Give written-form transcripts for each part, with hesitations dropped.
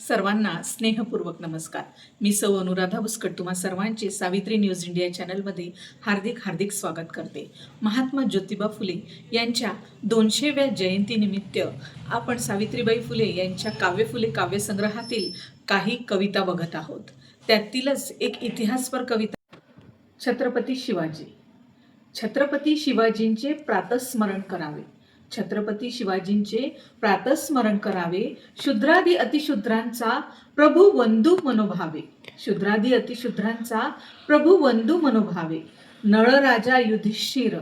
सर्वांना स्नेहपूर्वक नमस्कार। मी सौ अनुराधा बुस्कट तुम्हा सर्वांचे सावित्री न्यूज इंडिया चॅनलमध्ये हार्दिक स्वागत करते। महात्मा ज्योतिबा फुले यांच्या 200व्या जयंतीनिमित्त आपण सावित्रीबाई फुले यांच्या काव्य फुले काव्यसंग्रहातील काही कविता बघत आहोत। त्यातीलच एक इतिहासपर कविता, छत्रपती शिवाजी। छत्रपती शिवाजींचे प्रातस्मरण करावे, छत्रपती शिवाजींचे प्रातस्मरण करावे। शूद्रादी अतिशूद्रांचा प्रभू वंदू मनोभावे, शूद्रादी अतिशूद्रांचा प्रभू वंदू मनोभावे। नळराजा युधिष्ठिर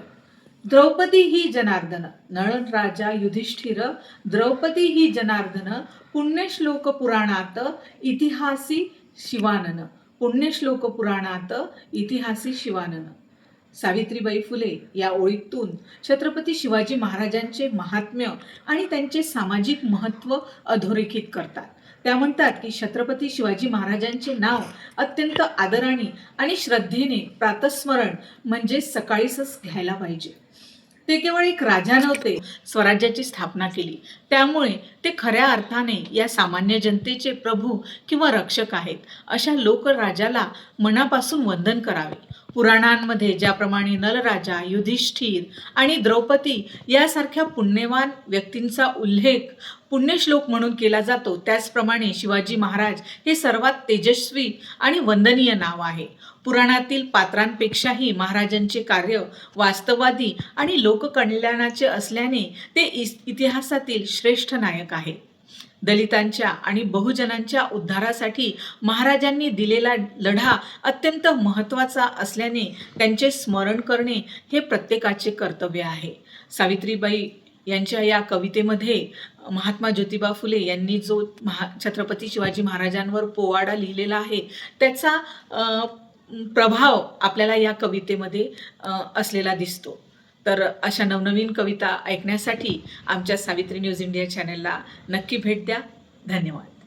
द्रौपदी ही जनार्दन, नळराजा युधिष्ठिर द्रौपदी ही जनार्दन। पुण्यश्लोक पुराणात इतिहासी शिवानन, पुण्यश्लोक पुराणात इतिहासी शिवानन। सावित्रीबाई फुले या ओळीतून छत्रपती शिवाजी महाराजांचे महात्म्य आणि त्यांचे सामाजिक महत्त्व अधोरेखित करतात। त्या म्हणतात की छत्रपती शिवाजी महाराजांचे नाव अत्यंत आदराने आणि श्रद्धेने प्रातस्मरण म्हणजे सकाळीच घ्यायला पाहिजे। ते केवळ एक राजा नव्हते, स्वराज्याची स्थापना केली, त्यामुळे ते खऱ्या अर्थाने या सामान्य जनतेचे प्रभू किंवा रक्षक आहेत। अशा लोकराजाला मनापासून वंदन करावे। पुराणांमध्ये ज्याप्रमाणे नलराजा, युधिष्ठिर आणि द्रौपदी यासारख्या पुण्यवान व्यक्तींचा उल्लेख पुण्यश्लोक म्हणून केला जातो, त्याचप्रमाणे शिवाजी महाराज हे सर्वात तेजस्वी आणि वंदनीय नाव आहे। पुराणातील पात्रांपेक्षाही महाराजांचे कार्य वास्तववादी आणि लोककल्याणाचे असल्याने ते इतिहासातील श्रेष्ठ नायक आहेत। दलितांच्या आणि बहुजनांच्या उद्धारासाठी महाराजांनी दिलेला लढा अत्यंत महत्त्वाचा असल्याने त्यांचे स्मरण करणे हे प्रत्येकाचे कर्तव्य आहे। सावित्रीबाई यांच्या या कवितेमध्ये महात्मा ज्योतिबा फुले यांनी जो छत्रपती शिवाजी महाराजांवर पोवाडा लिहिलेला आहे त्याचा प्रभाव आपल्याला या कवितेमध्ये असलेला दिसतो। तर अशा नवनवीन कविता ऐकण्यासाठी आमच्या सावित्री न्यूज इंडिया चॅनलला नक्की भेट द्या। धन्यवाद।